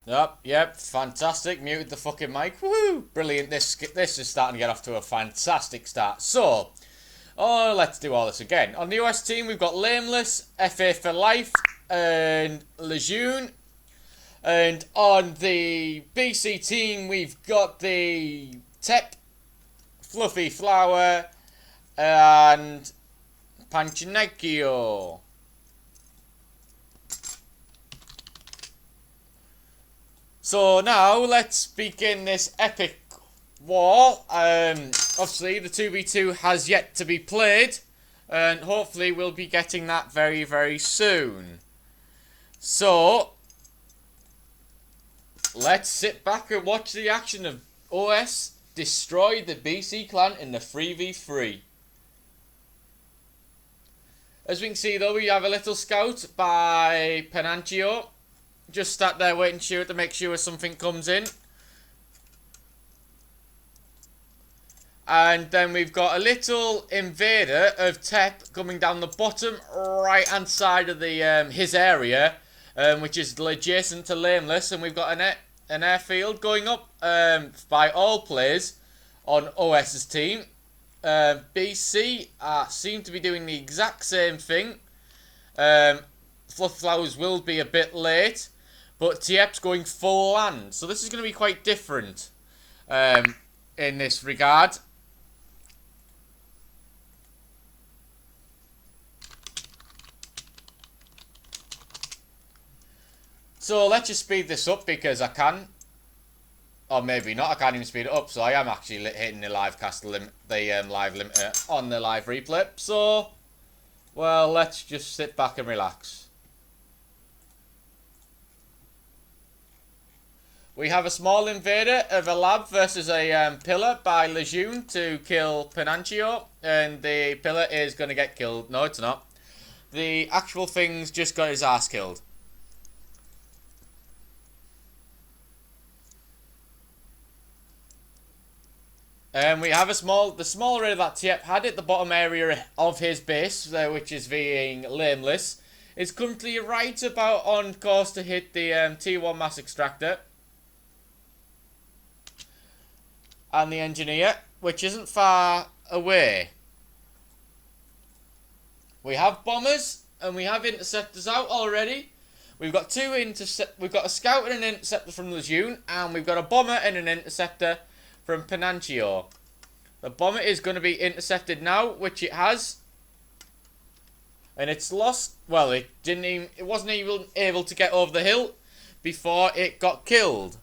Yep, fantastic. Muted the fucking mic. Woo! Brilliant. This is starting to get off to a fantastic start. So, let's do all this again. On the US team, we've got Lainelas, FA for Life, and Lejeune. And on the BC team, we've got the Tiep, FullyFlower, and Panchuniko. So now let's begin this epic war. Obviously, the 2v2 has yet to be played, and hopefully we'll be getting that very, very soon. So, let's sit back and watch the action of OS destroy the BC clan in the 3v3. As we can see though, we have a little scout by Panchuniko. Just sat there waiting to make sure something comes in. And then we've got a little invader of Tiep coming down the bottom right hand side of the his area, which is adjacent to Lainelas, and we've got an airfield going up by all players on OS's team. BC seem to be doing the exact same thing. FullyFlowers will be a bit late, but Tiep's going full land, so this is going to be quite different in this regard. So let's just speed this up because I can. Or maybe not, I can't even speed it up, so I am actually hitting the live cast live limiter on the live replay. So, well, let's just sit back and relax. We have a small invader of a lab versus a pillar by Lejeune to kill Panchuniko, and the pillar is going to get killed. No, it's not. The actual thing's just got his ass killed. We have the small area that Tiep had at the bottom area of his base, which is being Lainelas, is currently right about on course to hit the Tier 1 mass extractor. And the engineer, which isn't far away. We have bombers, and we have interceptors out already. We've got we've got a scout and an interceptor from Lejeune, and we've got a bomber and an interceptor from Panchuniko. The bomber is going to be intercepted now, which it has. And it's lost. Well, it wasn't even able to get over the hill before it got killed.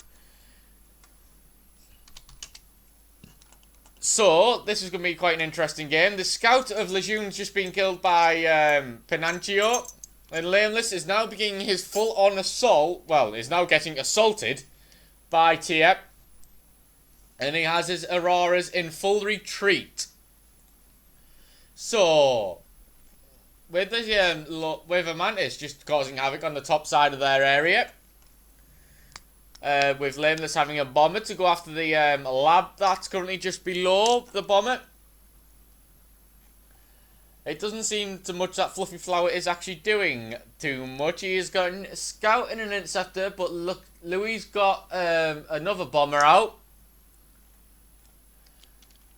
So, this is going to be quite an interesting game. The scout of Lejeune's just been killed by Panchuniko. And Lainelas is now beginning his full-on assault. Well, is now getting assaulted by Tiep. And he has his Auroras in full retreat. So, with the Mantis just causing havoc on the top side of their area, with Lainelas having a bomber to go after the lab that's currently just below the bomber. It doesn't seem too much that FullyFlower is actually doing too much. He has got a scout and an interceptor, but look, Louis got another bomber out,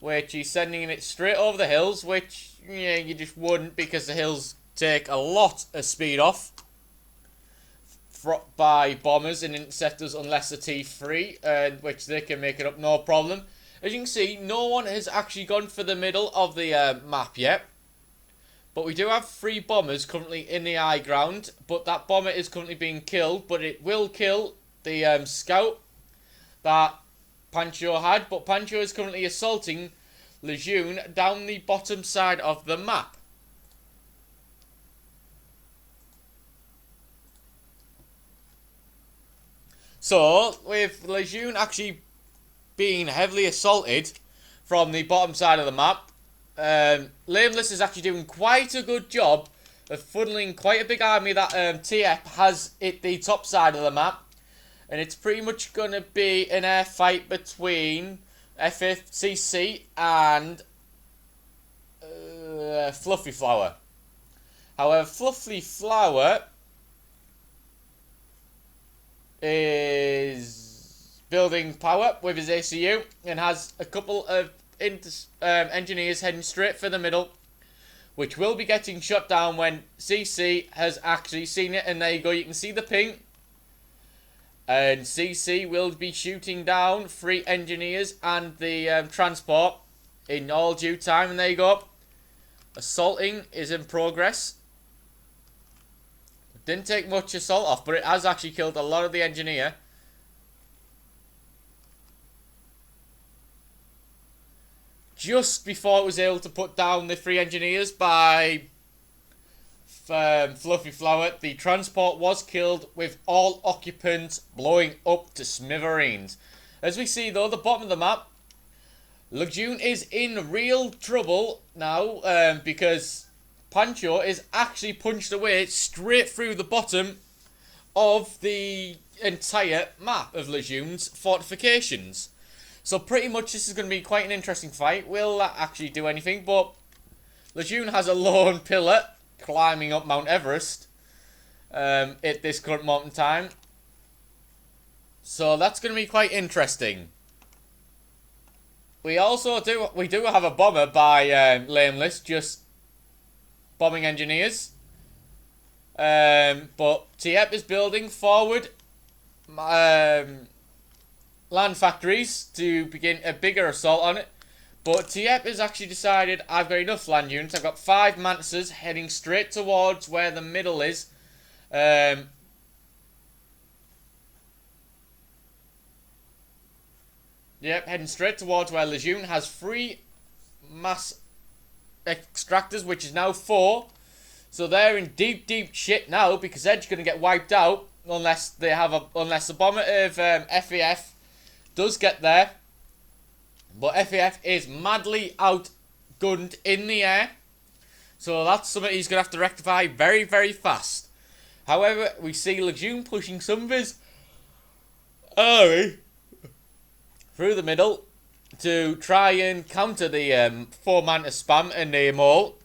which he's sending it straight over the hills, which, yeah, you just wouldn't because the hills take a lot of speed off by bombers and interceptors unless they're T3, which they can make it up no problem. As you can see, no one has actually gone for the middle of the map yet. But we do have 3 bombers currently in the high ground, but that bomber is currently being killed, but it will kill the scout that Panchuniko had, but Panchuniko is currently assaulting Lejeune down the bottom side of the map. So, with Lejeune actually being heavily assaulted from the bottom side of the map, Lainelas is actually doing quite a good job of funneling quite a big army that Tiep has at the top side of the map. And it's pretty much going to be an air fight between FFCC and FullyFlower. However, FullyFlower is building power with his ACU and has a couple of engineers heading straight for the middle, which will be getting shut down when CC has actually seen it. And there you go, you can see the ping. And CC will be shooting down 3 engineers and the transport in all due time. And there you go. Assaulting is in progress. Didn't take much assault off, but it has actually killed a lot of the engineer. Just before it was able to put down the 3 engineers by FullyFlower, the transport was killed with all occupants blowing up to smithereens. As we see though, the bottom of the map, Lejeune is in real trouble now because Pancho is actually punched away straight through the bottom of the entire map of Lejeune's fortifications. So pretty much this is going to be quite an interesting fight. Will that actually do anything? But Lejeune has a lone pillar climbing up Mount Everest at this current moment in time. So that's going to be quite interesting. We do have a bomber by Lainelas, just bombing engineers. But Tiep is building forward land factories to begin a bigger assault on it. But Tiep has actually decided, I've got enough land units. I've got 5 Mantises heading straight towards where the middle is. Yep, heading straight towards where Lejeune has 3 mass extractors, which is now 4. So they're in deep shit now because they're just going to get wiped out unless the bomber of FEF does get there. But FEF is madly outgunned in the air. So that's something he's going to have to rectify very fast. However, we see Lejeune pushing some of his army through the middle to try and counter the 4 Mantis spam and aim all.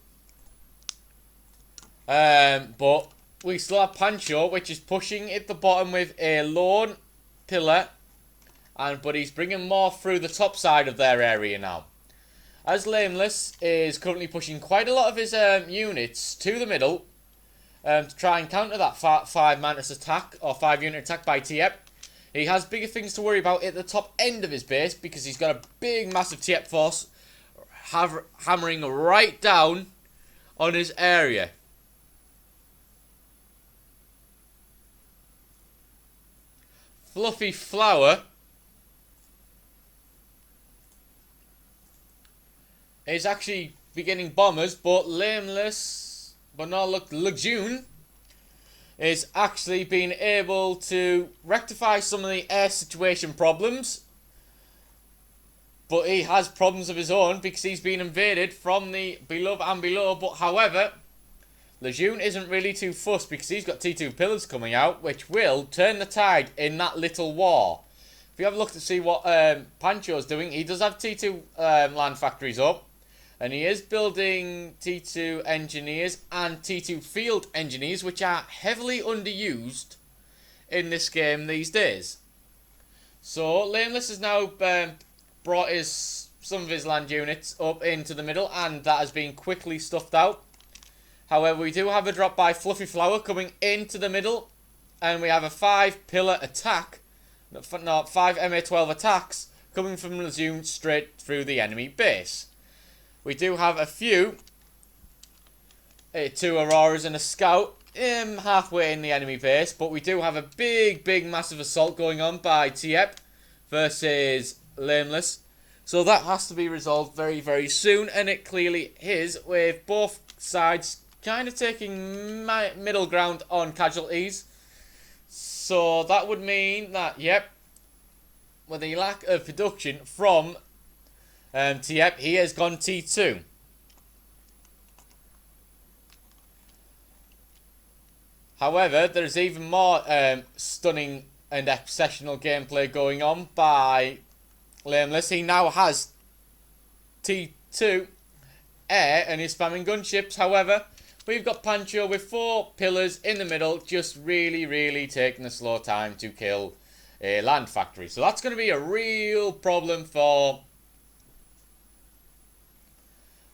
But we still have Pancho, which is pushing at the bottom with a lone pillar. But he's bringing more through the top side of their area now. As Lainelas is currently pushing quite a lot of his units to the middle to try and counter that 5 Mantis attack or 5 unit attack by Tiep. He has bigger things to worry about at the top end of his base because he's got a big massive Tiep force hammering right down on his area. FullyFlower is actually beginning bombers, but Lainelas, but not Lejeune is actually being able to rectify some of the air situation problems. But he has problems of his own because he's been invaded from the above and below. But however, Lejeune isn't really too fussed because he's got T2 pillars coming out, which will turn the tide in that little war. If you have a look to see what Pancho's doing, he does have T2 land factories up. And he is building T2 engineers and T2 field engineers, which are heavily underused in this game these days. So Lainelas has now brought some of his land units up into the middle, and that has been quickly stuffed out. However, we do have a drop by FullyFlower coming into the middle, and we have a 5 pillar attack, not 5 MA12 attacks coming from Lejeune straight through the enemy base. We do have a few, 2 Auroras and a Scout halfway in the enemy base, but we do have a big massive assault going on by Tiep versus Lainelas. So that has to be resolved very soon, and it clearly is, with both sides kind of taking middle ground on casualties. So that would mean that, yep, with a lack of production from Tiep, he has gone T2. However, there's even more stunning and exceptional gameplay going on by Lainelas. He now has T2 air and is spamming gunships. However, we've got Pancho with 4 pillars in the middle, just really taking a slow time to kill a land factory. So that's going to be a real problem for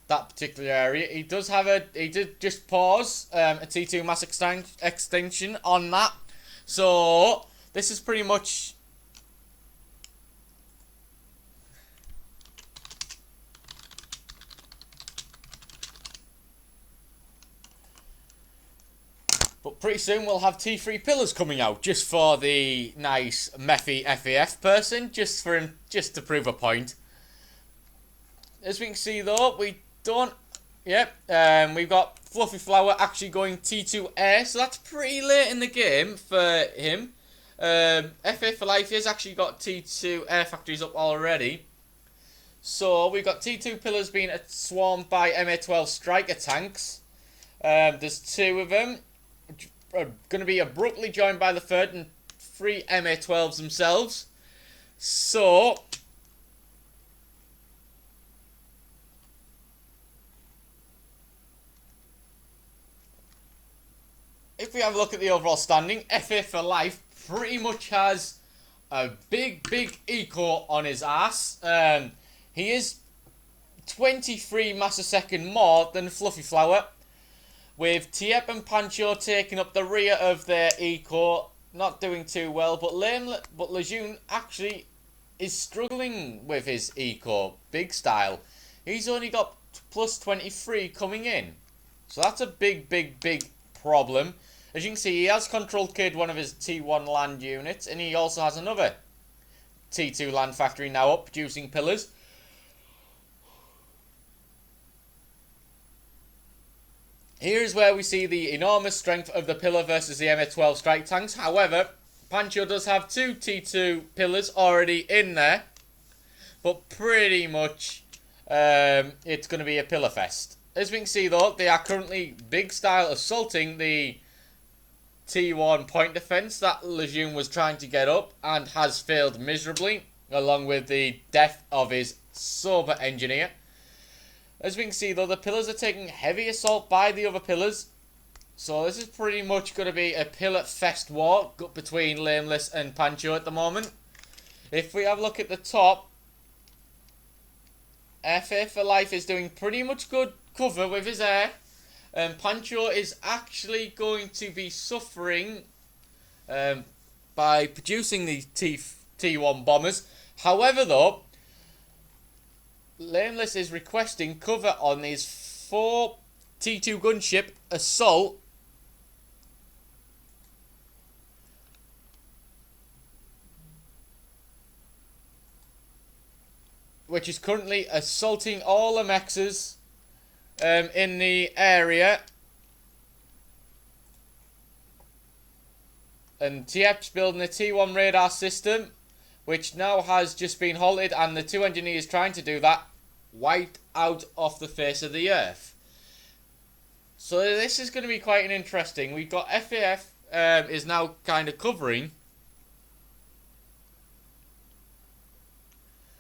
that particular area. He did just pause a T2 mass extinction on that. So this is pretty much... But pretty soon we'll have T3 pillars coming out just for the nice Mephi FAF person, just to prove a point. As we can see though, we don't... Yep, we've got FullyFlower actually going T2 air, so that's pretty late in the game for him. FA for Life has actually got T2 air factories up already. So we've got T2 pillars being swarmed by MA12 striker tanks. There's 2 of them. Are going to be abruptly joined by the 3rd and 3 MA12s themselves. So... if we have a look at the overall standing, FA for Life pretty much has a big eco on his ass. He is 23 mass a second more than FullyFlower, with Tiep and Pancho taking up the rear of their eco, not doing too well. But Lejeune actually is struggling with his eco, big style. He's only got plus 23 coming in, so that's a big problem. As you can see, he has control kid one of his T1 land units, and he also has another T2 land factory now up, producing pillars. Here's where we see the enormous strength of the pillar versus the MA12 strike tanks. However, Pancho does have 2 T2 pillars already in there, but pretty much it's going to be a pillar fest. As we can see though, they are currently big style assaulting the T1 point defense that Lejeune was trying to get up and has failed miserably, along with the death of his sober engineer. As we can see though, the pillars are taking heavy assault by the other pillars. So this is pretty much going to be a pillar fest war between Lainelas and Pancho at the moment. If we have a look at the top, FA for Life is doing pretty much good cover with his air. Pancho is actually going to be suffering by producing these T1 bombers. However though, Lainelas is requesting cover on these 4 T2 gunship assault, which is currently assaulting all the mexes in the area. And Tiep's building a T1 radar system, which now has just been halted, and the 2 engineers trying to do that wiped out off the face of the earth. So this is going to be quite an interesting. We've got FAF is now kind of covering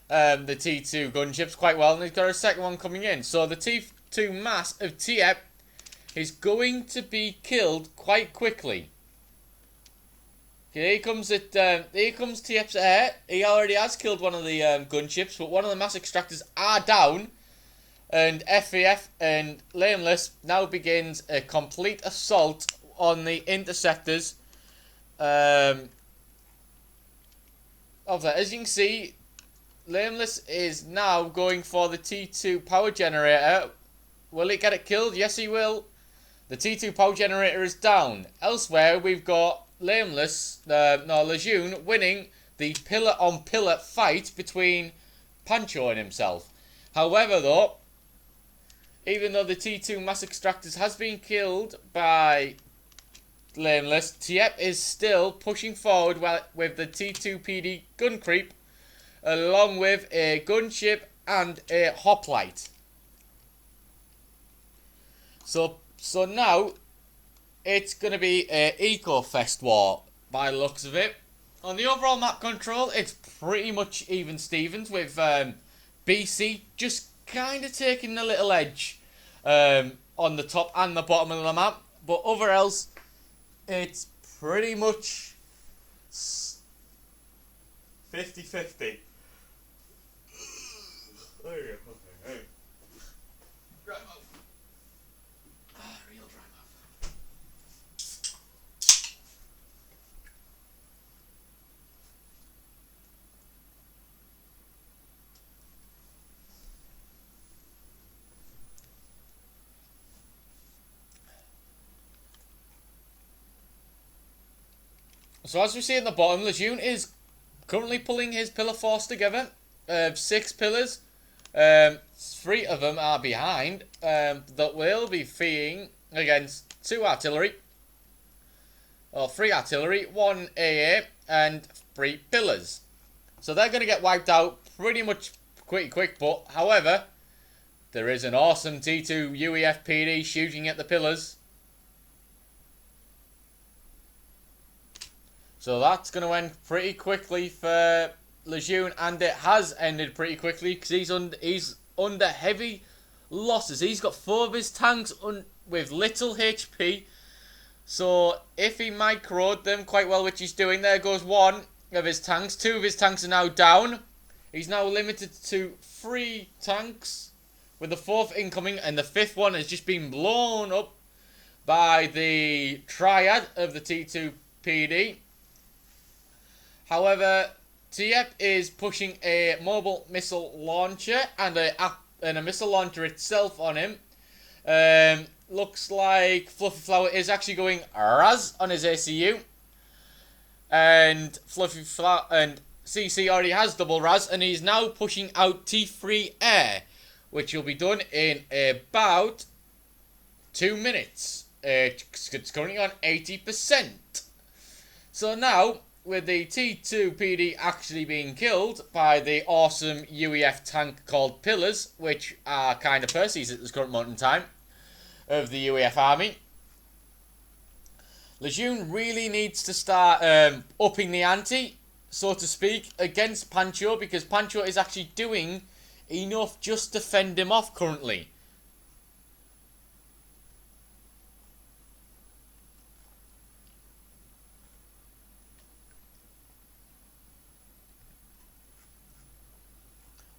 the T2 gunships quite well, and he's got a second one coming in. So the T2 mass of Tiep is going to be killed quite quickly. Okay, here comes Tiep's air. He already has killed one of the gunships, but one of the mass extractors are down, and FAF and Lainelas now begins a complete assault on the interceptors of that. As you can see, Lainelas is now going for the T2 power generator. Will it get it killed? Yes, he will. The T2 power generator is down. Elsewhere, we've got Lejeune winning the pillar-on-pillar fight between Pancho and himself. However, though, even though the T2 mass extractors has been killed by Lainelas, Tiep is still pushing forward with the T2 PD gun creep, along with a gunship and a hoplite. So now it's going to be an eco-fest war by the looks of it. On the overall map control, it's pretty much even Stevens, with BC just kind of taking a little edge on the top and the bottom of the map. But over else, it's pretty much 50-50. There you go. Okay. Dry mouth. Real dry mouth. So as we see at the bottom, Lejeune is currently pulling his pillar force together. 6 pillars. 3 of them are behind. That will be feeding against 2 artillery. Or 3 artillery, 1 AA, and 3 pillars. So they're going to get wiped out pretty much quick. But however, there is an awesome T2 UEF PD shooting at the pillars. So that's going to end pretty quickly for Lejeune, and it has ended pretty quickly because he's under heavy losses. He's got 4 of his tanks with little HP. So if he microed them quite well, which he's doing, there goes 1 of his tanks. 2 of his tanks are now down. He's now limited to 3 tanks with the 4th incoming, and the 5th one has just been blown up by the triad of the T2 PD. However, Tiep is pushing a mobile missile launcher and a missile launcher itself on him. Looks like FullyFlower is actually going Raz on his ACU. And FullyFlower and CC already has double Raz, and he's now pushing out T3 Air, which will be done in about 2 minutes. It's currently on 80%. So now, with the T2 PD actually being killed by the awesome UEF tank called Pillars, which are kind of Percy's at this current moment in time of the UEF army, Lejeune really needs to start upping the ante, so to speak, against Pancho, because Pancho is actually doing enough just to fend him off currently.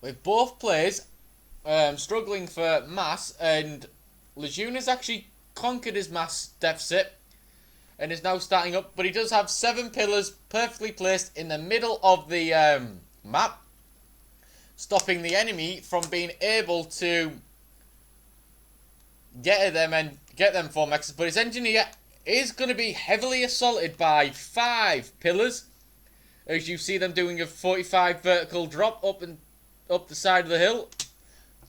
With both players struggling for mass, and Lejeune has actually conquered his mass deficit and is now starting up, but he does have 7 pillars perfectly placed in the middle of the map, stopping the enemy from being able to get at them and get them for mexes. But his engineer is going to be heavily assaulted by 5 pillars, as you see them doing a 45 vertical drop up the side of the hill,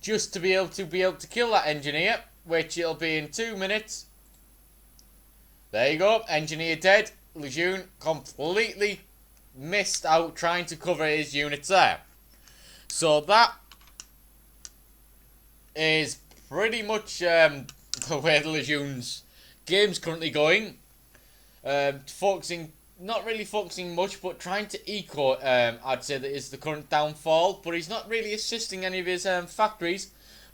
just to be able to kill that engineer, which it'll be in 2 minutes. There you go, engineer dead. Lejeune completely missed out trying to cover his units there. So that is pretty much the way the Lejeune's game's currently going. Not really focusing much, but trying to eco, I'd say, that is the current downfall. But he's not really assisting any of his factories.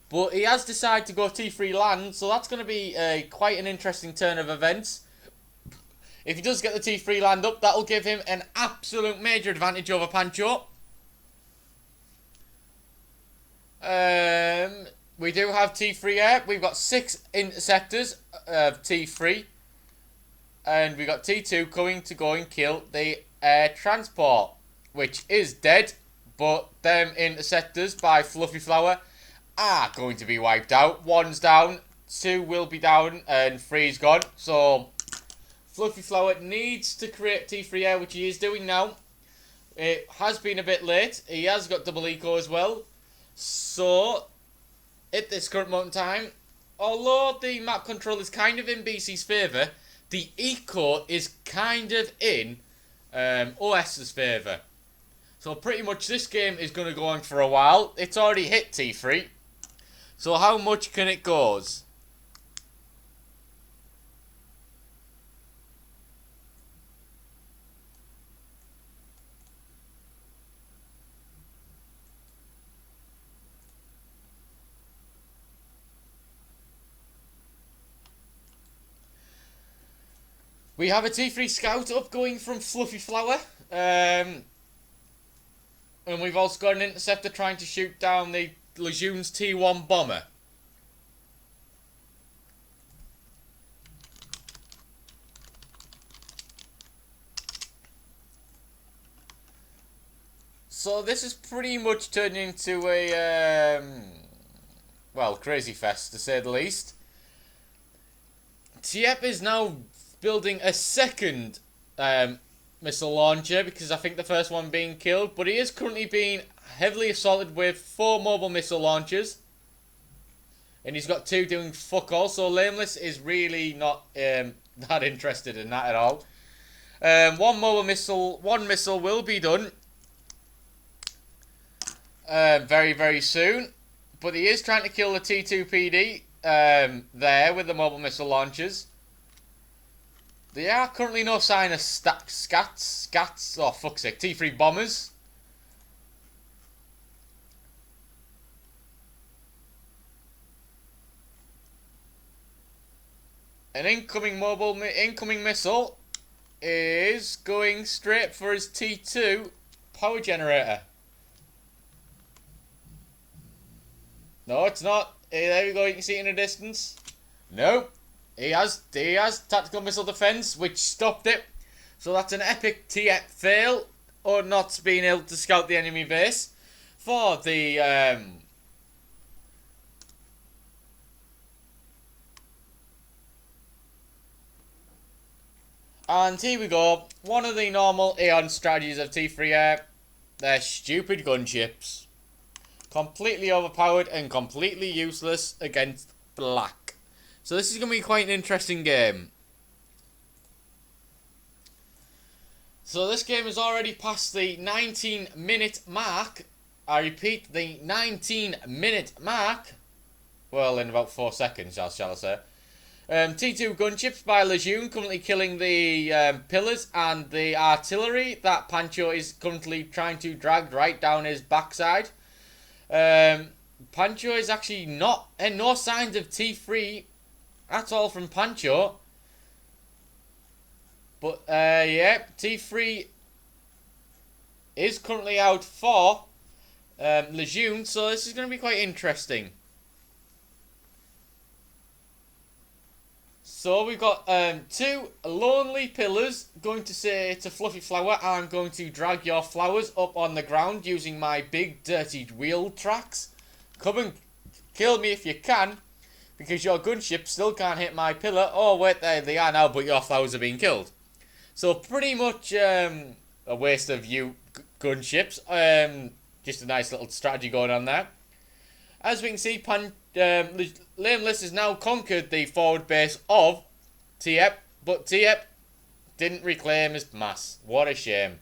But he has decided to go T3 land, so that's going to be quite an interesting turn of events. If he does get the T3 land up, that'll give him an absolute major advantage over Pancho. We do have T3 air. We've got 6 interceptors of T3. And we got T2 coming to go and kill the air transport, which is dead. But them interceptors by FullyFlower are going to be wiped out. 1's down, 2 will be down, and 3's gone. So FullyFlower needs to create T3 air, which he is doing now. It has been a bit late. He has got double eco as well. So at this current moment in time, although the map control is kind of in BC's favour, the eco is kind of in OS's favour. So pretty much this game is going to go on for a while. It's already hit T3. So how much can it goes? We have a T3 scout up going from FullyFlower. And we've also got an interceptor trying to shoot down the Legion's T1 bomber. So this is pretty much turned into a, well, crazy fest to say the least. Tiep is now building a second missile launcher because I think the first one being killed, but he is currently being heavily assaulted with 4 mobile missile launchers. And he's got 2 doing fuck all, so Lainelas is really not that interested in that at all. One missile will be done very, very soon. But he is trying to kill the T2 PD there with the mobile missile launchers. There are currently no sign of scats, oh fuck's sake, T3 bombers. An incoming missile is going straight for his T2 power generator. No, it's not. There we go, you can see it in the distance. Nope. He has tactical missile defense, which stopped it. So that's an epic Tiep fail, or not being able to scout the enemy base for the and here we go. One of the normal Aeon strategies of T3 Air. They're stupid gunships. Completely overpowered and completely useless against black. So this is going to be quite an interesting game. So this game has already passed the 19-minute mark. I repeat, the 19-minute mark. Well, in about 4 seconds, shall I say. T2 gunships by Legion currently killing the pillars and the artillery that Pancho is currently trying to drag right down his backside. Pancho is actually not, and no signs of T3 at all from Pancho. But yeah, T3 is currently out for Legion, so this is going to be quite interesting. So we've got 2 lonely pillars going to say to FullyFlower, I'm going to drag your flowers up on the ground using my big dirty wheel tracks. Come and kill me if you can, because your gunship still can't hit my pillar. Oh wait, there they are now, but your flowers are being killed. So pretty much a waste of you gunships. Just a nice little strategy going on there. As we can see, Lainelas has now conquered the forward base of Tiep, but Tiep didn't reclaim his mass. What a shame.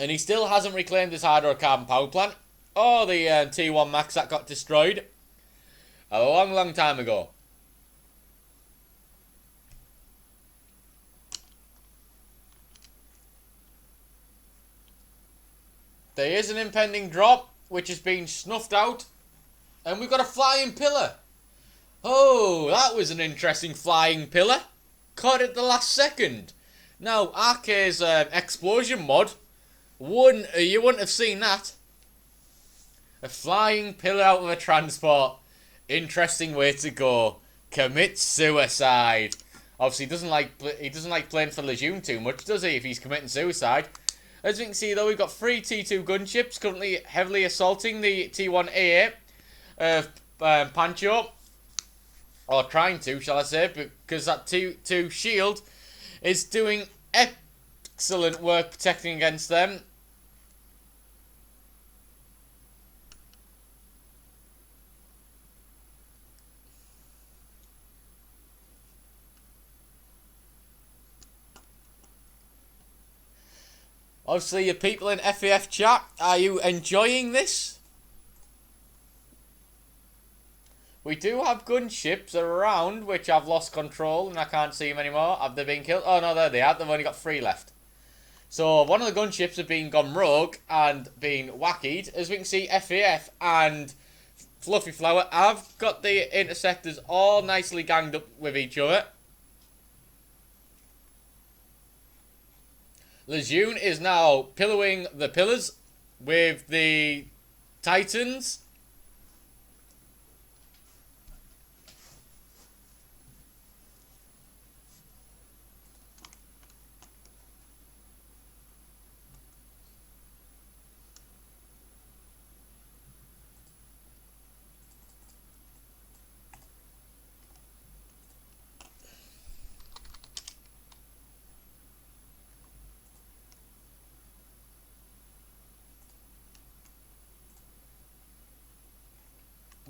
And he still hasn't reclaimed his hydrocarbon power plant, or the T1 Max that got destroyed a long, long time ago. There is an impending drop, which has been snuffed out. And we've got a flying pillar. Oh, that was an interesting flying pillar. Caught it the last second. Now, RK's explosion mod, you wouldn't have seen that. A flying pillar out of a transport. Interesting way to go. Commit suicide. Obviously, he doesn't like playing for Legion too much, does he, if he's committing suicide? As you can see, though, we've got 3 T2 gunships currently heavily assaulting the T1A Pancho. Or trying to, shall I say, because that T2 shield is doing excellent work protecting against them. Obviously, you people in FAF chat, are you enjoying this? We do have gunships around, which I've lost control and I can't see them anymore. Have they been killed? Oh no, there they are. They've only got 3 left. So, one of the gunships have been gone rogue and been wackied. As we can see, FAF and FullyFlower have got the interceptors all nicely ganged up with each other. Lejeune is now pillowing the pillars with the Titans.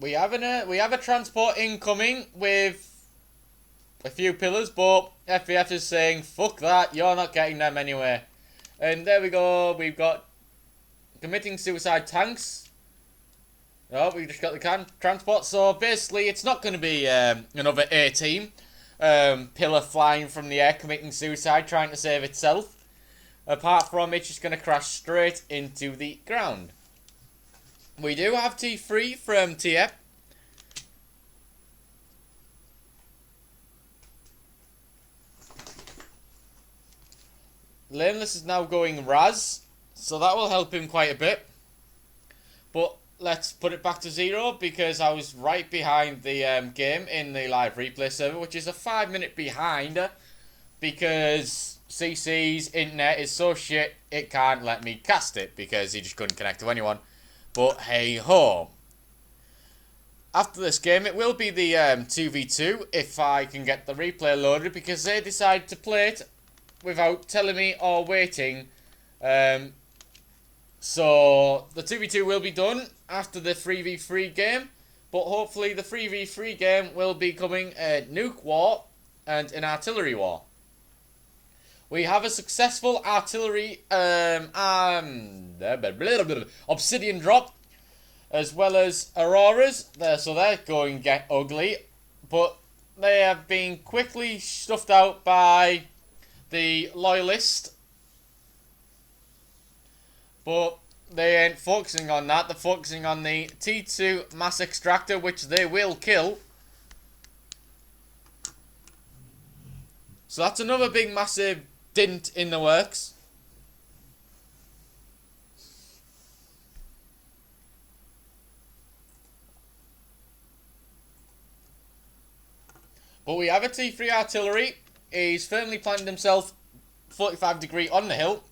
We have a transport incoming with a few pillars, but FVF is saying, fuck that, you're not getting them anyway. And there we go, we've got committing suicide tanks. Oh, we just got the transport, so basically it's not going to be another A-team pillar flying from the air committing suicide trying to save itself. Apart from it's just going to crash straight into the ground. We do have T3 from Tiep. Lainelas is now going Raz, so that will help him quite a bit. But let's put it back to 0 because I was right behind the game in the live replay server, which is a 5-minute behind because CC's internet is so shit it can't let me cast it because he just couldn't connect to anyone. But hey ho. After this game it will be the 2v2 if I can get the replay loaded because they decided to play it without telling me or waiting. So the 2v2 will be done after the 3v3 game, but hopefully the 3v3 game will be coming a nuke war and an artillery war. We have a successful artillery obsidian drop, as well as auroras. So they're going to get ugly, but they have been quickly stuffed out by the loyalist. But they ain't focusing on that. They're focusing on the T2 mass extractor, which they will kill. So that's another big massive dint in the works. But we have a T3 artillery. He's firmly planted himself 45 degree on the hill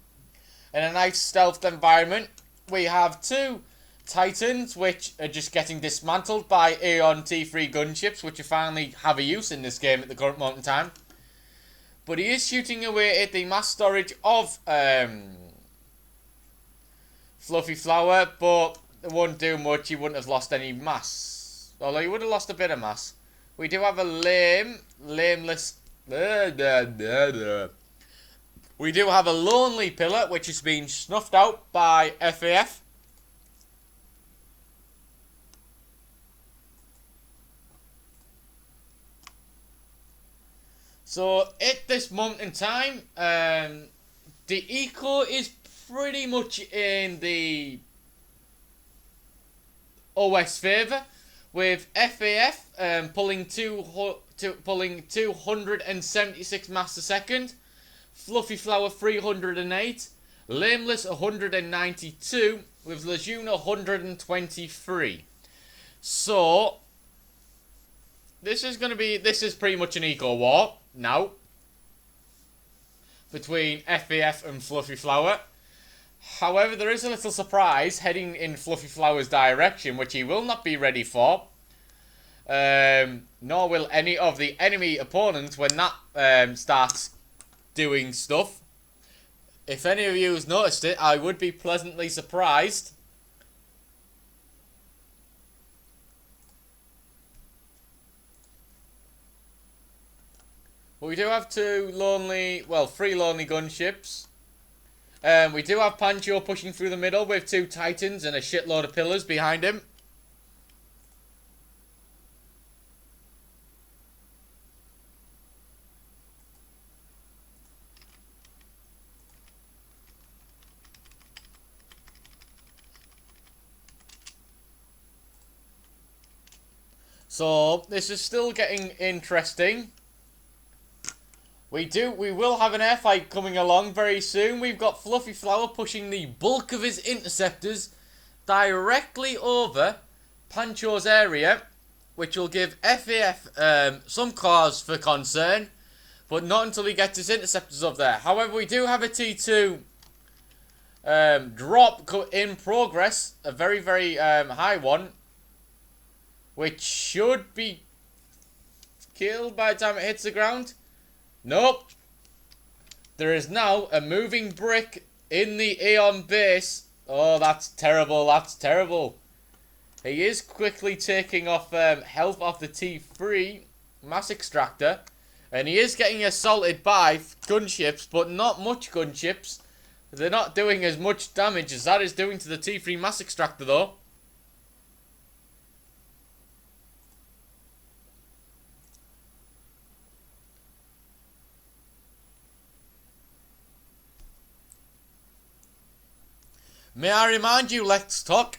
in a nice stealthed environment. We have 2 Titans, which are just getting dismantled by Aeon T3 gunships, which finally have a use in this game at the current moment in time. But he is shooting away at the mass storage of FullyFlower, but it wouldn't do much. He wouldn't have lost any mass. Although he would have lost a bit of mass. We do have a Lainelas. We do have a lonely pillar, which has been snuffed out by FAF. So, at this moment in time, the eco is pretty much in the OS favour, with FAF pulling 276 mass a second, FullyFlower 308, Lainelas 192, with Lejeune 123. So, this is pretty much an eco war now between FAF and FullyFlower. However, there is a little surprise heading in FullyFlower's direction, which he will not be ready for. Nor will any of the enemy opponents when that starts doing stuff. If any of you has noticed it, I would be pleasantly surprised. But we do have 3 lonely gunships. We do have Pancho pushing through the middle with 2 Titans and a shitload of pillars behind him. So, this is still getting interesting. We will have an air fight coming along very soon. We've got FullyFlower pushing the bulk of his interceptors directly over Pancho's area, which will give FAF some cause for concern, but not until he gets his interceptors up there. However, we do have a T2 drop in progress, a very, very high one, which should be killed by the time it hits the ground. Nope. There is now a moving brick in the Aeon base. Oh, that's terrible. That's terrible. He is quickly taking off health off the T3 mass extractor. And he is getting assaulted by gunships, but not much gunships. They're not doing as much damage as that is doing to the T3 mass extractor, though. May I remind you, Let's Talk,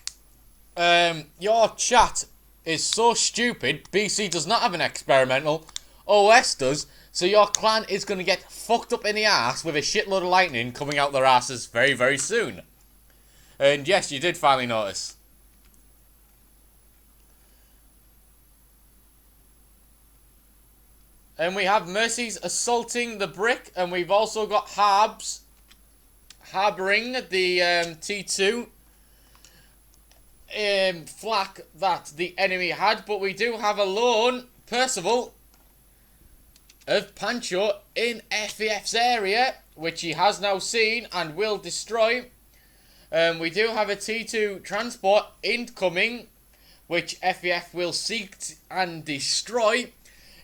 your chat is so stupid. BC does not have an experimental, OS does, so your clan is going to get fucked up in the ass with a shitload of lightning coming out their asses very, very soon. And yes, you did finally notice. And we have Mercy's assaulting the brick, and we've also got Harbs harboring the T2 flak that the enemy had, but we do have a lone Percival of Pancho in FAF's area, which he has now seen and will destroy. We do have a T2 transport incoming, which FAF will seek and destroy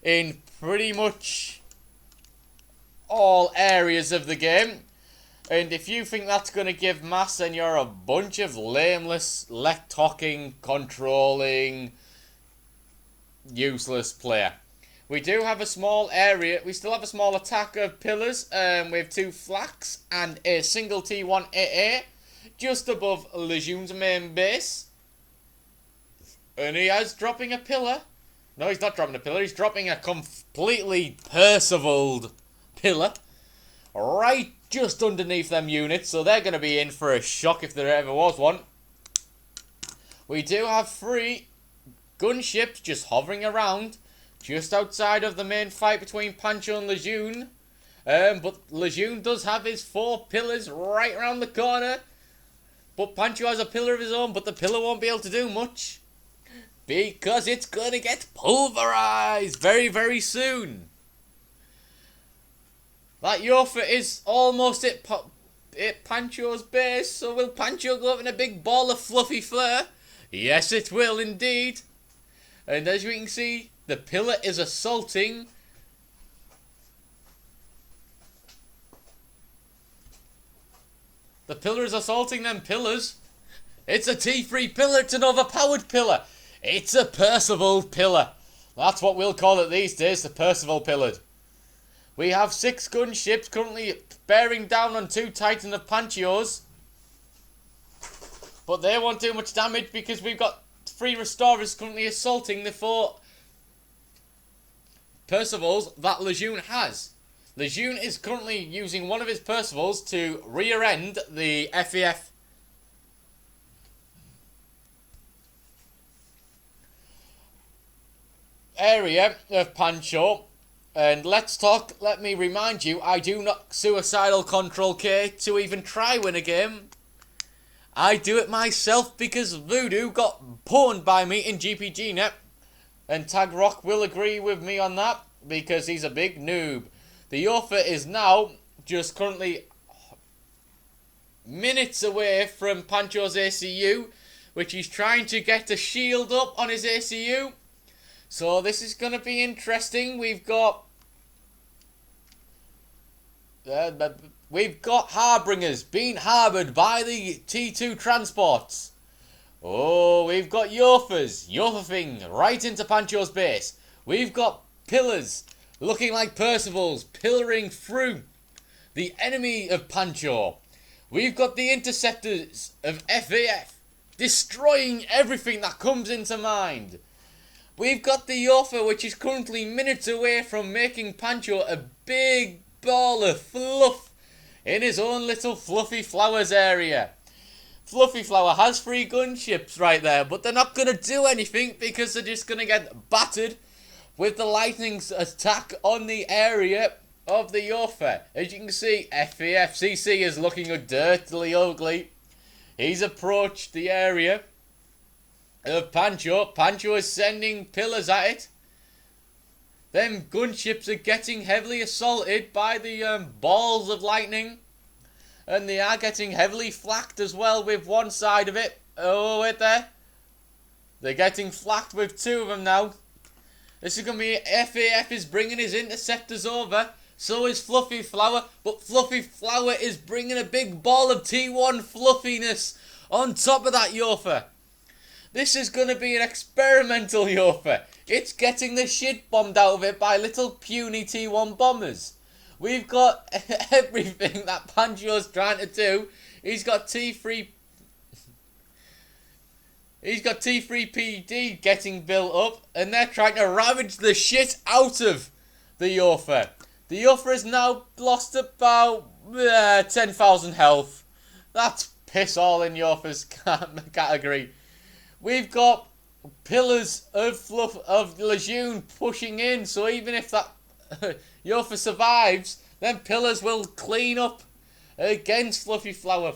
in pretty much all areas of the game. And if you think that's going to give mass, then you're a bunch of lameless, talking, controlling, useless player. We do have a small area. We still have a small attack of pillars with 2 flaks and a single T1AA just above Legione's main base. And he is dropping a pillar. No, he's not dropping a pillar. He's dropping a completely Percivaled pillar right just underneath them units, so they're going to be in for a shock if there ever was one. We do have 3 gunships just hovering around just outside of the main fight between Pancho and Lejeune. But Lejeune does have his 4 pillars right around the corner. But Pancho has a pillar of his own, but the pillar won't be able to do much because it's going to get pulverized very, very soon. That Yofa is almost at Pancho's base, so will Pancho go up in a big ball of FullyFlower? Yes, it will indeed. And as we can see, the pillar is assaulting them pillars. It's a T3 pillar, it's an overpowered pillar. It's a Percival pillar. That's what we'll call it these days, the Percival pillared. We have 6 gunships currently bearing down on 2 Titan of Panchos. But they won't do much damage because we've got 3 Restorers currently assaulting the 4 Percivals that Lejeune has. Lejeune is currently using one of his Percivals to rear end the FAF area of Pancho. And Let's Talk, let me remind you, I do not suicidal control K to even try win a game. I do it myself because Voodoo got pwned by me in GPGnet. And Tagrock will agree with me on that because he's a big noob. The Yofa is now just currently minutes away from Pancho's ACU, which he's trying to get a shield up on his ACU. So this is going to be interesting. We've got Harbingers being harboured by the T2 transports. Oh, we've got Yofafing right into Pancho's base. We've got pillars looking like Percivals pillaring through the enemy of Pancho. We've got the interceptors of FAF destroying everything that comes into mind. We've got the Yofa, which is currently minutes away from making Pancho a big ball of fluff in his own little Fluffy Flowers area. Fluffy Flower has 3 gunships right there, but they're not going to do anything because they're just going to get battered with the lightning's attack on the area of the Yofa. As you can see, FAFCC is looking dirtily ugly. He's approached the area of Pancho. Pancho is sending pillars at it. Them gunships are getting heavily assaulted by the balls of lightning. And they are getting heavily flaked as well with one side of it. Oh, wait there. They're getting flaked with 2 of them now. This is going to be... FAF is bringing his interceptors over. So is Fluffy Flower. But Fluffy Flower is bringing a big ball of T1 fluffiness on top of that Yofa. This is going to be an experimental Yofa. It's getting the shit bombed out of it by little puny T1 bombers. We've got everything that Pancho's trying to do. He's got T3 PD getting built up, and they're trying to ravage the shit out of the Yofa. The Yofa has now lost about 10,000 health. That's piss all in Yofa's category. We've got pillars of Lejeune pushing in, so even if that Yofa survives, then pillars will clean up against Fluffy Flower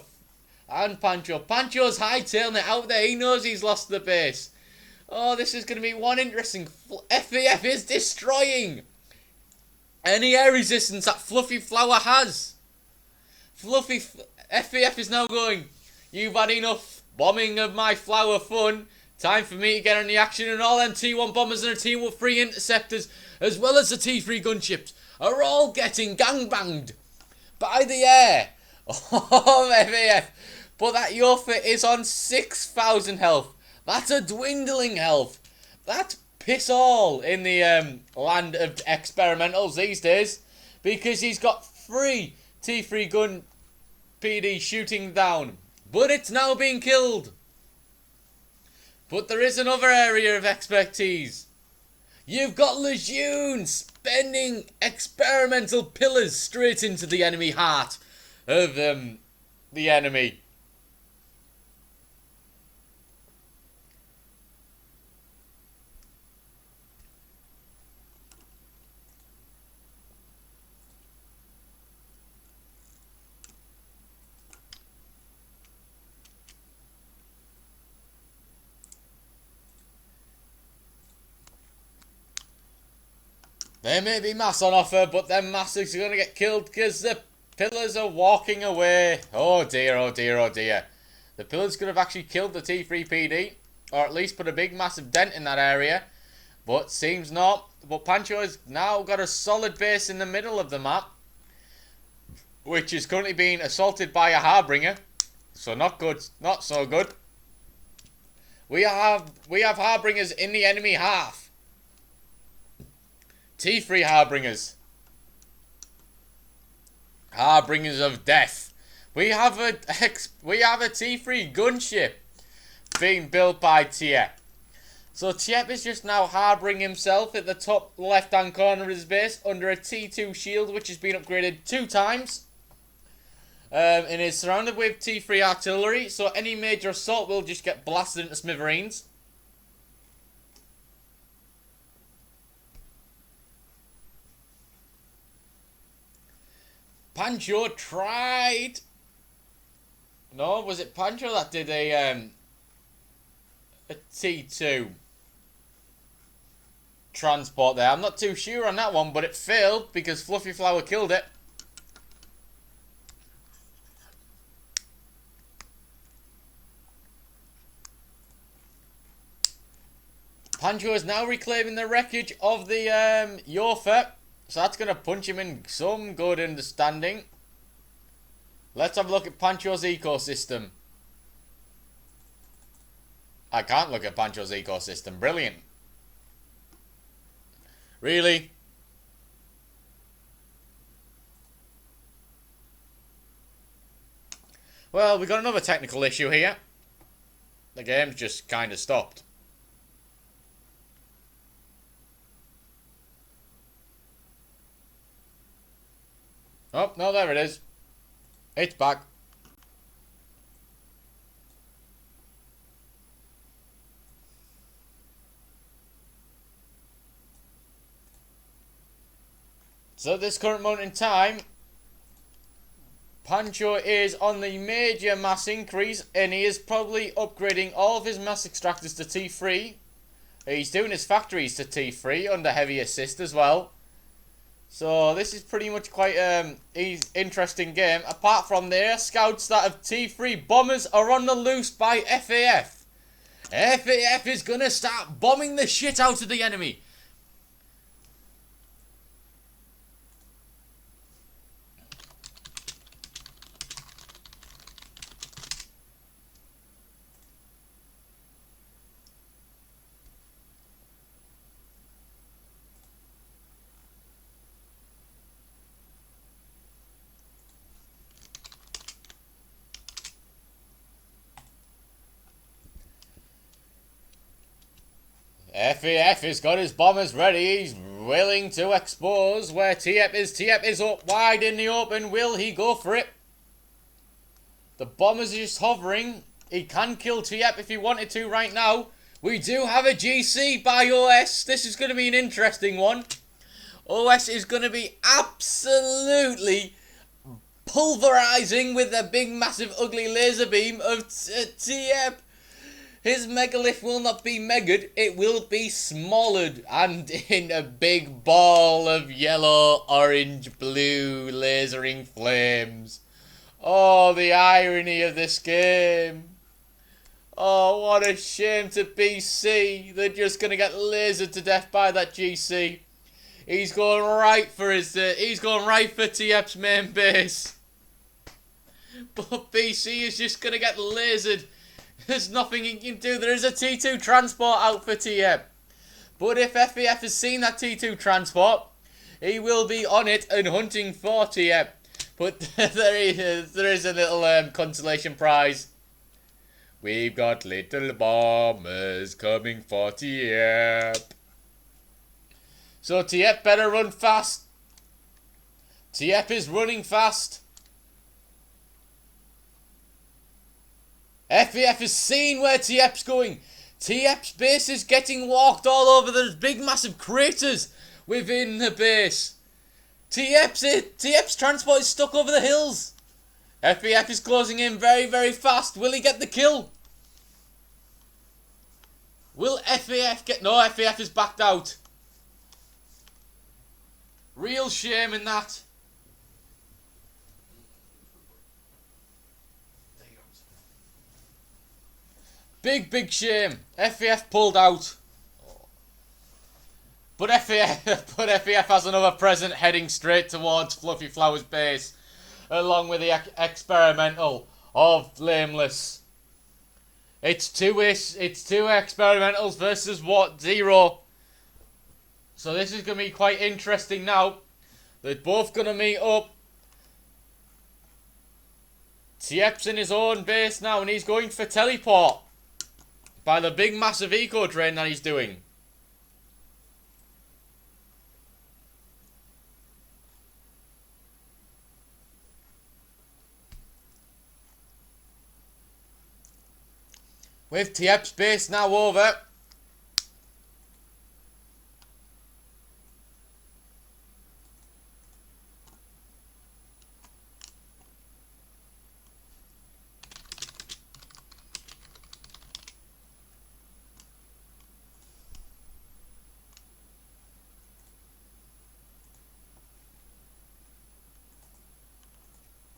and Pancho. Pancho's hightailing it out there. He knows he's lost the base. Oh, this is going to be one interesting. FAF is destroying any air resistance that Fluffy Flower has. FAF is now going, you've had enough bombing of my flower fun. Time for me to get on the action, and all them T1 bombers and a T3 interceptors, as well as the T3 gunships, are all getting gangbanged by the air of FAF. But that Yofa is on 6,000 health. That's a dwindling health. That's piss all in the land of experimentals these days, because he's got 3 T3 gun PD shooting down. But it's now being killed. But there is another area of expertise. You've got Lejeune spending experimental pillars straight into the enemy heart of the enemy. There may be mass on offer, but them masses are going to get killed because the pillars are walking away. Oh dear, oh dear, oh dear. The pillars could have actually killed the T3 PD, or at least put a big massive dent in that area. But seems not. But Pancho has now got a solid base in the middle of the map, which is currently being assaulted by a Harbinger. So not good, not so good. We have Harbingers in the enemy half. T3 Harbingers. Harbingers of death. We have a T3 gunship being built by Tiep. So Tiep is just now harbouring himself at the top left hand corner of his base under a T2 shield, which has been upgraded 2 times. And is surrounded with T3 artillery, so any major assault will just get blasted into smithereens. Pancho tried. No, was it Pancho that did a T2 transport there? I'm not too sure on that one, but it failed because Fluffy Flower killed it. Pancho is now reclaiming the wreckage of the Yofa. So that's going to punch him in some good understanding. Let's have a look at Pancho's ecosystem. I can't look at Pancho's ecosystem. Brilliant. Really? Well, we got another technical issue here. The game's just kind of stopped. Oh, no, there it is. It's back. So at this current moment in time, Pancho is on the major mass increase, and he is probably upgrading all of his mass extractors to T3. He's doing his factories to T3 under heavy assist as well. So this is pretty much quite an interesting game. Apart from there, scouts that have T3 bombers are on the loose by FAF. FAF is going to start bombing the shit out of the enemy. FAF has got his bombers ready. He's willing to expose where Tiep is. Tiep is up wide in the open. Will he go for it? The bombers are just hovering. He can kill Tiep if he wanted to right now. We do have a GC by OS. This is going to be an interesting one. OS is going to be absolutely pulverizing with a big, massive, ugly laser beam of Tiep. His megalith will not be megaed, it will be smothered and in a big ball of yellow, orange, blue lasering flames. Oh, the irony of this game. Oh, what a shame to BC. They're just going to get lasered to death by that GC. He's going right for Tiep's main base. But BC is just going to get lasered. There's nothing he can do. There is a T2 transport out for Tiep. But if FAF has seen that T2 transport, he will be on it and hunting for Tiep. But there is a little consolation prize. We've got little bombers coming for Tiep. So Tiep better run fast. Tiep is running fast. FAF has seen where Tiep's going. Tiep's base is getting walked all over. There's big massive craters within the base. Tiep's transport is stuck over the hills. FAF is closing in very, very fast. Will he get the kill? Will FAF get... No, FAF is backed out. Real shame in that. Big shame. FAF pulled out. But FAF has another present heading straight towards FullyFlower's base, along with the experimental of Lainelas. It's two experimentals versus what? 0. So this is going to be quite interesting now. They're both going to meet up. Tiep's in his own base now and he's going for teleport. By the big massive eco drain that he's doing. With Tiep's base now over.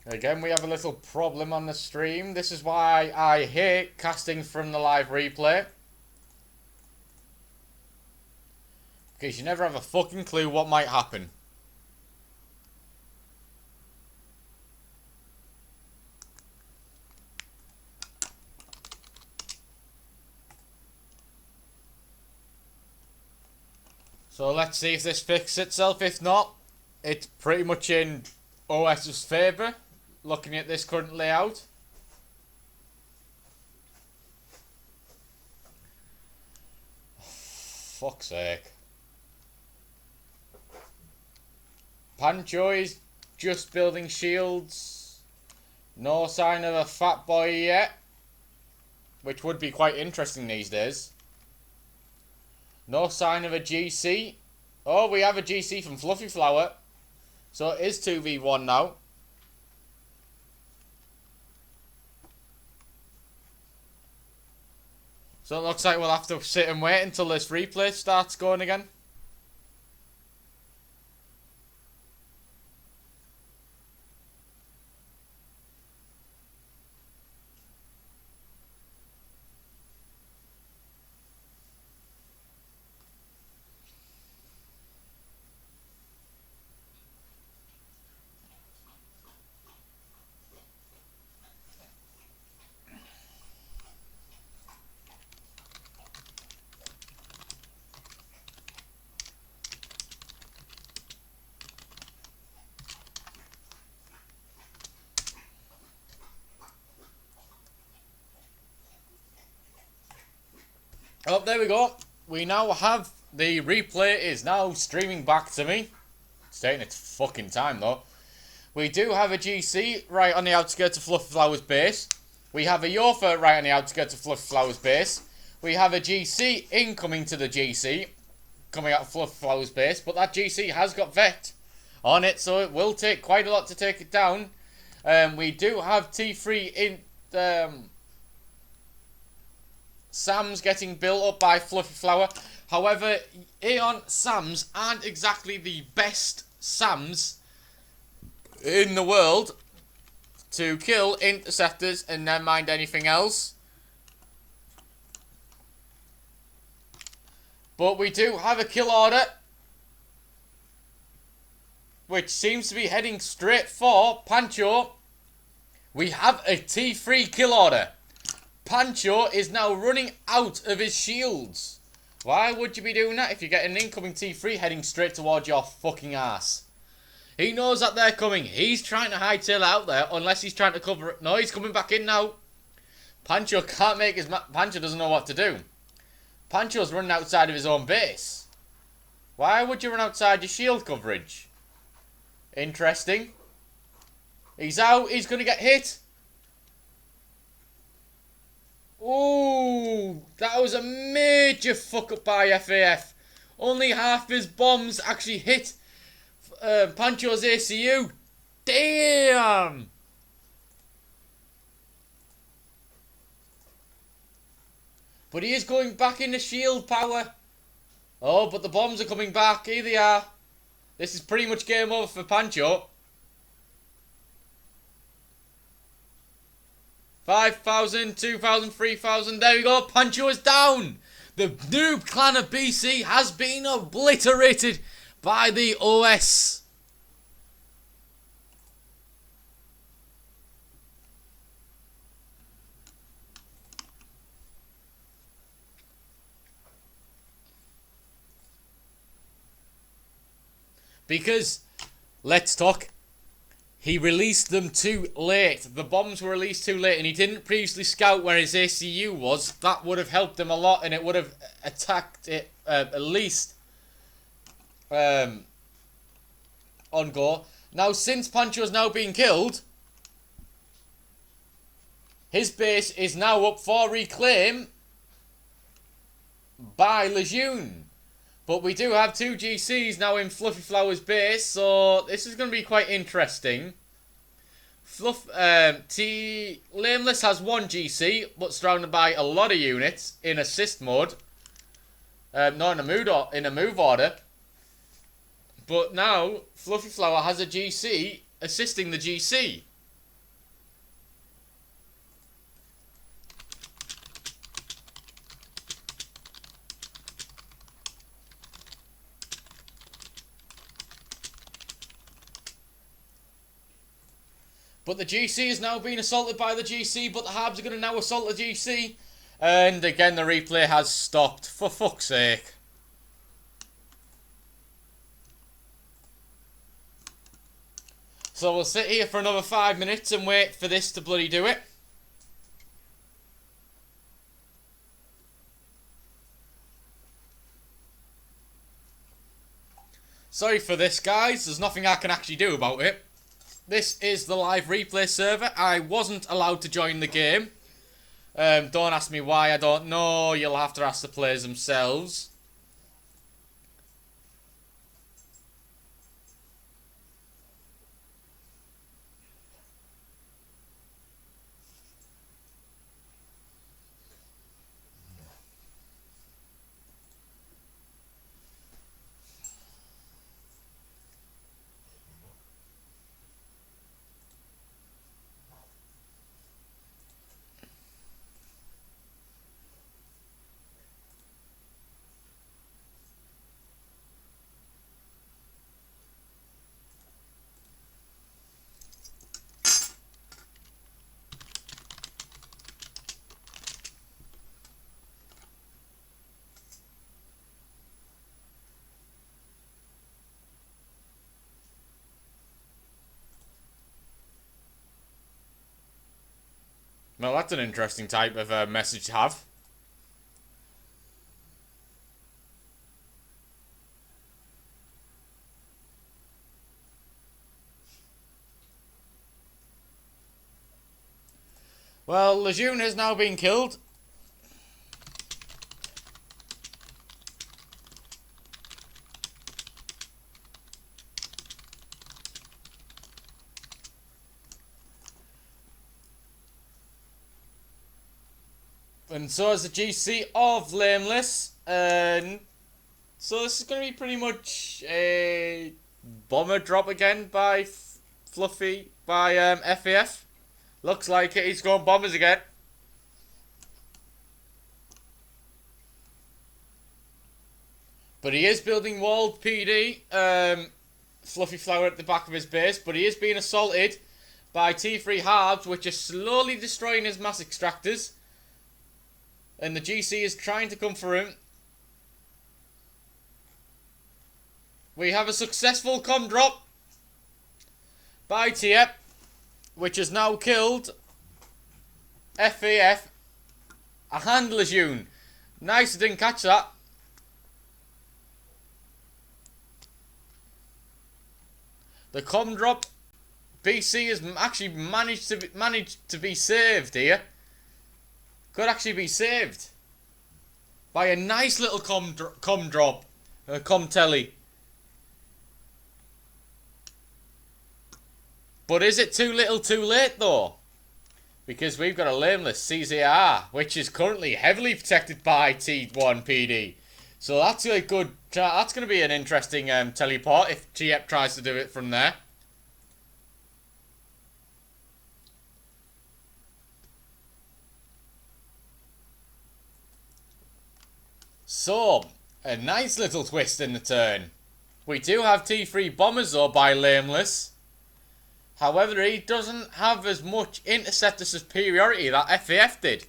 Again, we have a little problem on the stream. This is why I hate casting from the live replay. Because you never have a fucking clue what might happen. So let's see if this fixes itself. If not, it's pretty much in OS's favour. Looking at this current layout. Fuck's sake. Pancho is Just building shields. No sign of a fat boy yet. Which would be quite interesting these days. No sign of a GC. Oh, we have a GC from FullyFlower. So it is 2v1 now. So it looks like we'll have to sit and wait until this replay starts going again. Oh, there we go. We now have the replay is now streaming back to me. It's taking its fucking time though. We do have a GC right on the outskirts of FullyFlower's base. We have a Yofa right on the outskirts of FullyFlower's base. We have a GC incoming to the GC, coming out of FullyFlower's base, but that GC has got Vet on it, so it will take quite a lot to take it down. We do have T3 in Sam's getting built up by FullyFlower. However, Aeon Sams aren't exactly the best Sams in the world to kill interceptors and never mind anything else. But we do have a kill order, which seems to be heading straight for Pancho. We have a T3 kill order. Pancho is now running out of his shields. Why would you be doing that if you get an incoming T3 heading straight towards your fucking ass? He knows that they're coming. He's trying to hightail out there unless he's trying to cover it. No, he's coming back in now. Pancho can't make his... Pancho doesn't know what to do. Pancho's running outside of his own base. Why would you run outside your shield coverage? Interesting. He's out. He's going to get hit. Ooh, that was a major fuck up by FAF. Only half his bombs actually hit Pancho's ACU. Damn. But he is going back into shield power. Oh, but the bombs are coming back. Here they are. This is pretty much game over for Pancho. 5,000, 2,000, 3,000. There we go. Pancho is down. The noob clan of BC has been obliterated by the OS. Because, let's talk, he released them too late. The bombs were released too late and he didn't previously scout where his ACU was. That would have helped him a lot and it would have attacked it at least on go. Now, since Pancho's now been killed, his base is now up for reclaim by Lejeune. But we do have two GCs now in FullyFlower's base, so this is going to be quite interesting. Lainelas has one GC, but surrounded by a lot of units in assist mode. Not in a move order. But now, FullyFlower has a GC assisting the GC. But the GC is now being assaulted by the GC, but the Habs are going to now assault the GC. And again, the replay has stopped. For fuck's sake. So we'll sit here for another 5 minutes and wait for this to bloody do it. Sorry for this, guys. There's nothing I can actually do about it. this is the live replay server. I wasn't allowed to join the game. Don't ask me why, I don't know. You'll have to ask the players themselves. Well, that's an interesting type of message to have. Well, Lejeune has now been killed. And so is the GC of Lainelas. And so this is going to be pretty much a bomber drop again by Fluffy, by FAF. Looks like it. He's going bombers again. But he is building walled PD. FullyFlower at the back of his base. But he is being assaulted by T3 Harbs, which are slowly destroying his mass extractors. And the GC is trying to come for him. We have a successful com drop by Tiep, which has now killed FAF and Lejeune. Nice, I didn't catch that. The com drop, BC has actually managed to be saved here. Could actually be saved by a nice little com drop, com telly. But is it too little too late though? Because we've got a Lainelas CZR, which is currently heavily protected by T1 PD. So that's a good, that's going to be an interesting teleport if Tiep tries to do it from there. So, a nice little twist in the turn. We do have T3 bombers though by Lainelas. However, he doesn't have as much interceptor superiority that FAF did.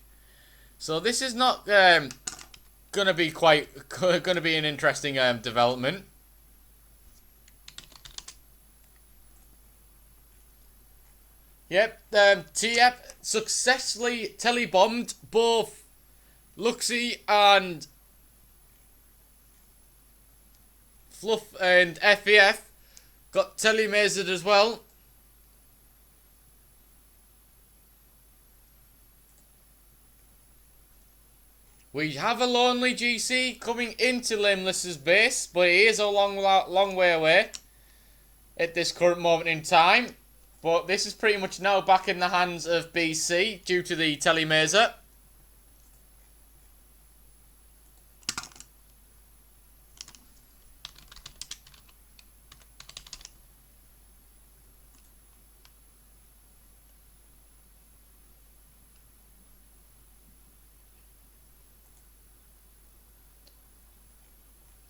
So this is not gonna be an interesting development. Yep, Tiep successfully telebombed both Luxie and Fluff and FAF. Got telemazered as well. We have a lonely GC coming into Lainelas' base, but he is a long way away at this current moment in time. But this is pretty much now back in the hands of BC due to the telemazer.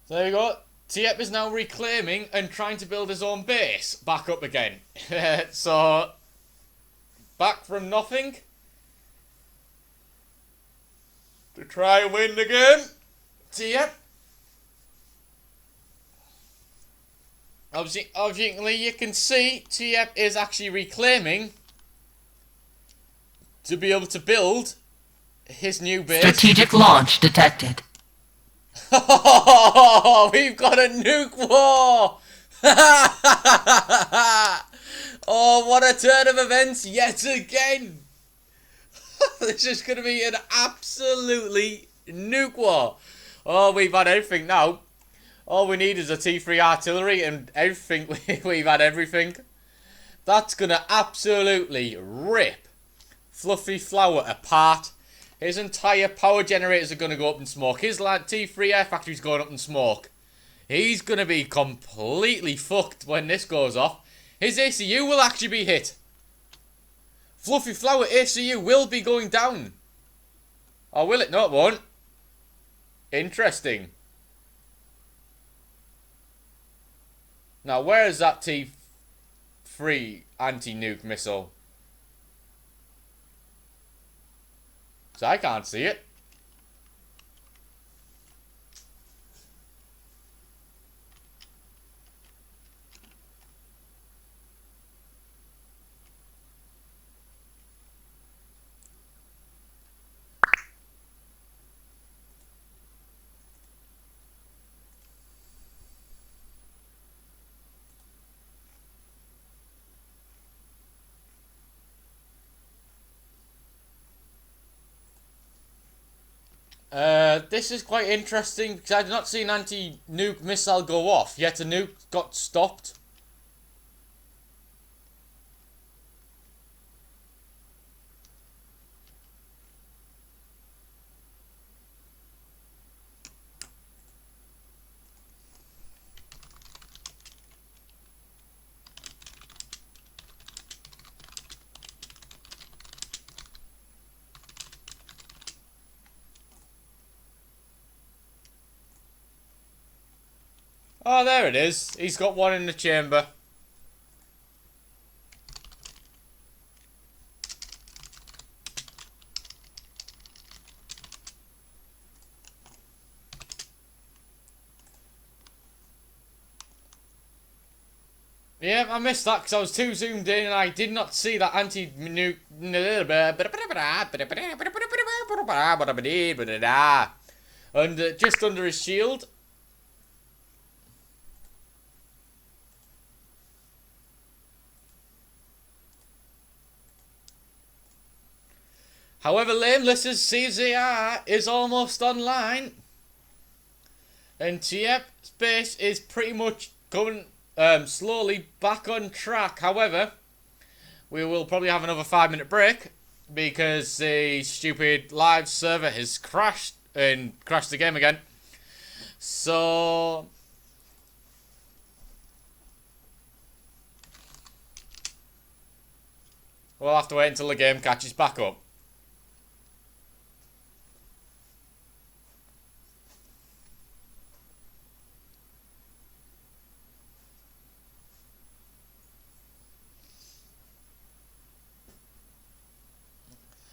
So there you go. Tiep is now reclaiming and trying to build his own base back up again. So, back from nothing to try and win the game. Tiep. Obviously, you can see Tiep is actually reclaiming to be able to build his new base. Strategic launch detected. Oh, we've got a nuke war! Oh, what a turn of events yet again. This is going to be an absolutely nuke war. Oh, we've had everything now. All we need is a T3 artillery and everything. We've had everything. That's going to absolutely rip FullyFlower apart. His entire power generators are going to go up in smoke. His T3 air factory's going up in smoke. He's going to be completely fucked when this goes off. His ACU will actually be hit. FullyFlower ACU will be going down. Or will it? No, it won't. Interesting. Now, where is that T3 anti-nuke missile? So I can't see it. This is quite interesting because I did not see an anti-nuke missile go off, yet a nuke got stopped. Oh, there it is. He's got one in the chamber. Yeah, I missed that because I was too zoomed in and I did not see that anti-nuke. And just under his shield. However, Lainelas' CZR is almost online. And Tiep space is pretty much coming slowly back on track. However, we will probably have another 5-minute break because the stupid live server has crashed and crashed the game again. So we'll have to wait until the game catches back up.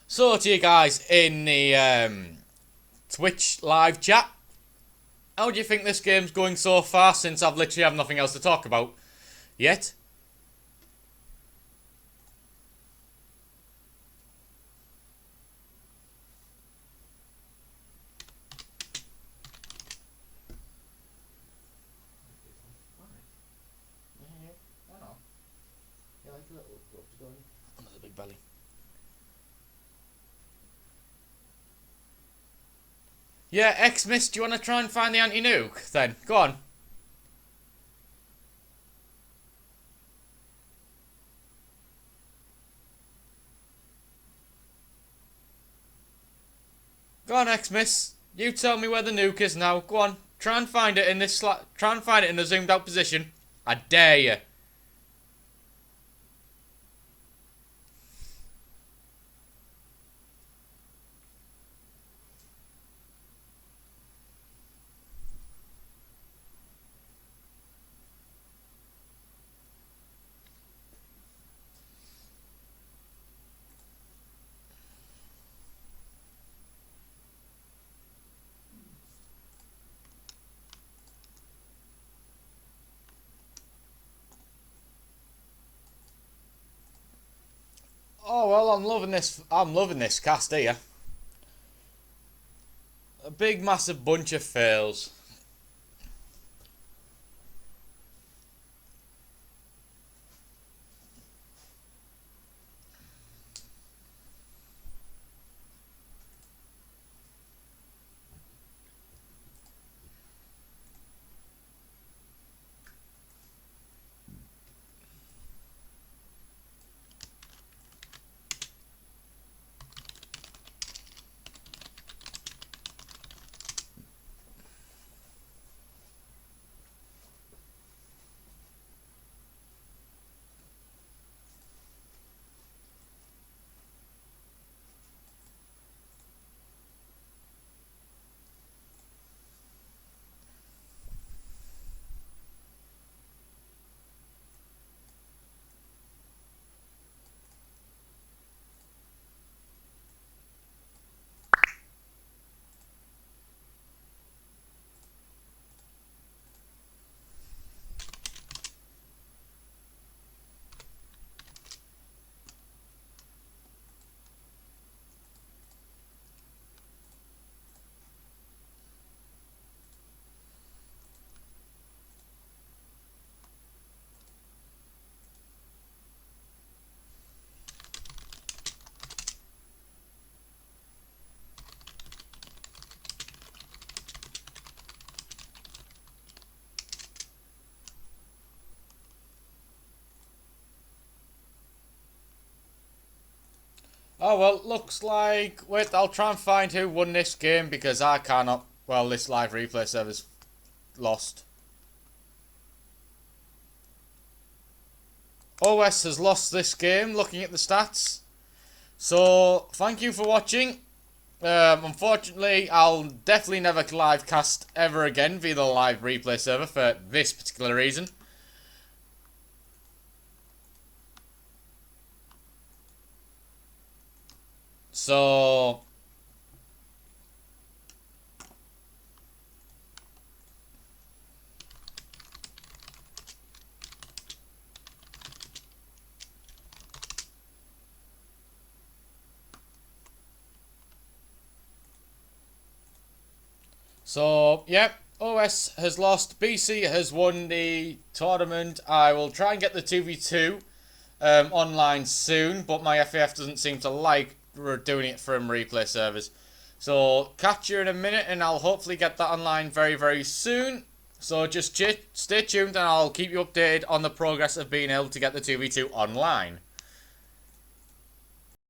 So to you guys in the Twitch live chat, how do you think this game's going so far since I've literally have nothing else to talk about yet? Another big belly. Yeah, Xmas, do you want to try and find the anti-nuke then? Go on. Go on, Xmas. You tell me where the nuke is now. Go on. Try and find it in this try and find it in a zoomed out position. I dare you. Oh well, I'm loving this. I'm loving this cast here. A big, massive bunch of fails. Oh, well, looks like... Wait, I'll try and find who won this game because I cannot... Well, this live replay server's lost. OS has lost this game, looking at the stats. So, thank you for watching. Unfortunately, I'll definitely never live cast ever again via the live replay server for this particular reason. So... yep, OS has lost. BC has won the tournament. I will try and get the 2v2 online soon, but my FAF doesn't seem to like doing it from replay servers. So, catch you in a minute, and I'll hopefully get that online very, very soon. So, just stay tuned, and I'll keep you updated on the progress of being able to get the 2v2 online.